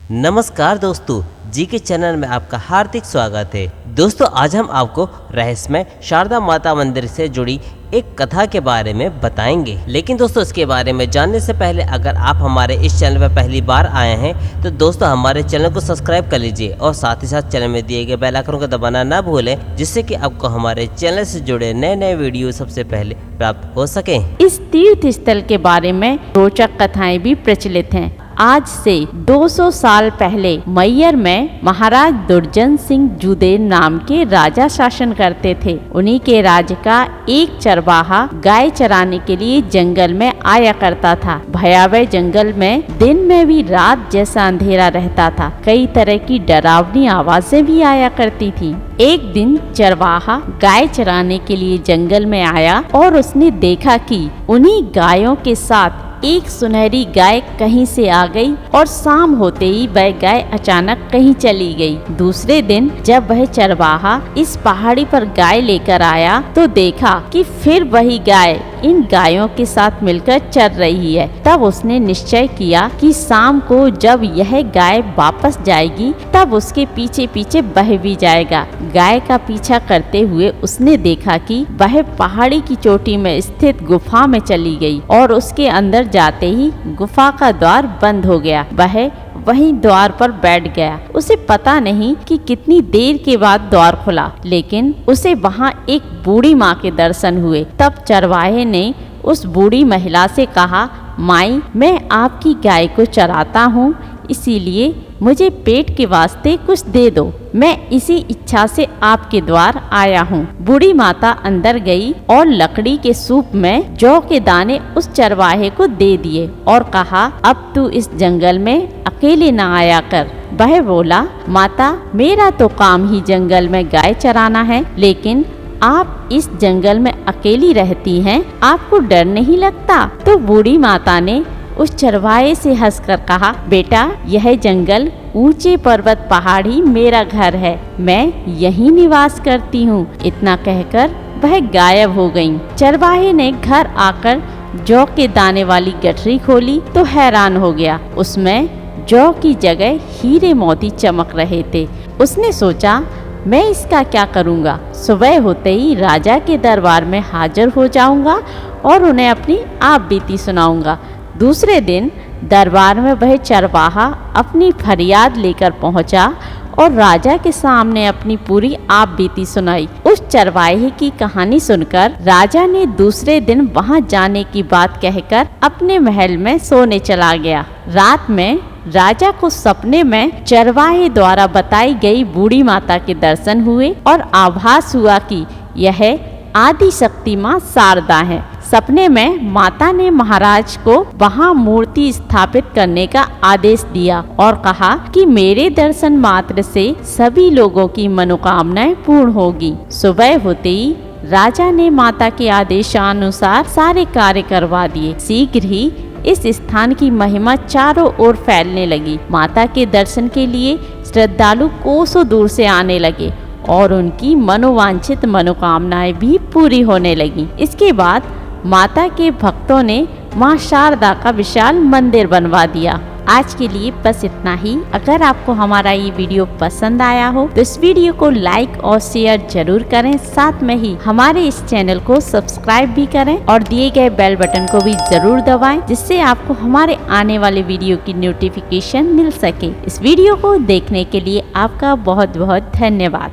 नमस्कार दोस्तों, जी के चैनल में आपका हार्दिक स्वागत है। दोस्तों, आज हम आपको रहस्यमय शारदा माता मंदिर से जुड़ी एक कथा के बारे में बताएंगे। लेकिन दोस्तों, इसके बारे में जानने से पहले अगर आप हमारे इस चैनल पर पहली बार आए हैं तो दोस्तों हमारे चैनल को सब्सक्राइब कर लीजिए और साथ ही साथ चैनल में दिए गए बेल आइकन को दबाना ना भूलें, जिससे कि आपको हमारे चैनल से जुड़े नए नए वीडियो सबसे पहले प्राप्त हो सके। इस तीर्थ स्थल के बारे में रोचक कथाएं भी प्रचलित हैं। आज से 200 साल पहले मैयर में महाराज दुर्जन सिंह जुदेन नाम के राजा शासन करते थे। उन्हीं के राज्य का एक चरवाहा गाय चराने के लिए जंगल में आया करता था। भयावह जंगल में दिन में भी रात जैसा अंधेरा रहता था। कई तरह की डरावनी आवाजें भी आया करती थी। एक दिन चरवाहा गाय चराने के लिए जंगल में आया और उसने देखा कि उन्हीं गायों के साथ एक सुनहरी गाय कहीं से आ गई और शाम होते ही वह गाय अचानक कहीं चली गई। दूसरे दिन जब वह चरवाहा इस पहाड़ी पर गाय लेकर आया तो देखा कि फिर वही गाय इन गायों के साथ मिलकर चर रही है। तब उसने निश्चय किया कि शाम को जब यह गाय वापस जाएगी तब उसके पीछे पीछे वह भी जाएगा। गाय का पीछा करते हुए उसने देखा कि वह पहाड़ी की चोटी में स्थित गुफा में चली गई और उसके अंदर जाते ही गुफा का द्वार बंद हो गया। वह वहीं द्वार पर बैठ गया। उसे पता नहीं कि कितनी देर के बाद द्वार खुला, लेकिन उसे वहाँ एक बूढ़ी माँ के दर्शन हुए। तब चरवाहे ने उस बूढ़ी महिला से कहा, माई, मैं आपकी गाय को चराता हूँ, इसीलिए मुझे पेट के वास्ते कुछ दे दो। मैं इसी इच्छा से आपके द्वार आया हूँ। बूढ़ी माता अंदर गई और लकड़ी के सूप में जौ के दाने उस चरवाहे को दे दिए और कहा, अब तू इस जंगल में अकेले न आया कर। वह बोला, माता, मेरा तो काम ही जंगल में गाय चराना है, लेकिन आप इस जंगल में अकेली रहती हैं, आपको डर नहीं लगता? तो बूढ़ी माता ने उस चरवाहे से हंसकर कहा, बेटा, यह जंगल, ऊंचे पर्वत, पहाड़ी मेरा घर है, मैं यहीं निवास करती हूँ। इतना कहकर वह गायब हो गईं। चरवाहे ने घर आकर जौ के दाने वाली गठरी खोली तो हैरान हो गया। उसमें जौ की जगह हीरे मोती चमक रहे थे। उसने सोचा, मैं इसका क्या करूँगा? सुबह होते ही राजा के दरबार में हाजिर हो जाऊंगा और उन्हें अपनी आप बीती सुनाऊंगा। दूसरे दिन दरबार में वह चरवाहा अपनी फरियाद लेकर पहुंचा और राजा के सामने अपनी पूरी आप बीती सुनाई। उस चरवाहे की कहानी सुनकर राजा ने दूसरे दिन वहां जाने की बात कहकर अपने महल में सोने चला गया। रात में राजा को सपने में चरवाहे द्वारा बताई गई बूढ़ी माता के दर्शन हुए और आभास हुआ कि यह आदि शक्ति माँ शारदा है। सपने में माता ने महाराज को वहाँ मूर्ति स्थापित करने का आदेश दिया और कहा कि मेरे दर्शन मात्र से सभी लोगों की मनोकामनाएं पूर्ण होगी। सुबह होते ही राजा ने माता के आदेशानुसार सारे कार्य करवा दिए। शीघ्र ही इस स्थान की महिमा चारों ओर फैलने लगी। माता के दर्शन के लिए श्रद्धालु कोसों दूर से आने लगे और उनकी मनोवांछित मनोकामनाएं भी पूरी होने लगी। इसके बाद माता के भक्तों ने मां शारदा का विशाल मंदिर बनवा दिया। आज के लिए बस इतना ही। अगर आपको हमारा ये वीडियो पसंद आया हो तो इस वीडियो को लाइक और शेयर जरूर करें। साथ में ही हमारे इस चैनल को सब्सक्राइब भी करें और दिए गए बेल बटन को भी जरूर दबाएं, जिससे आपको हमारे आने वाले वीडियो की नोटिफिकेशन मिल सके। इस वीडियो को देखने के लिए आपका बहुत बहुत धन्यवाद।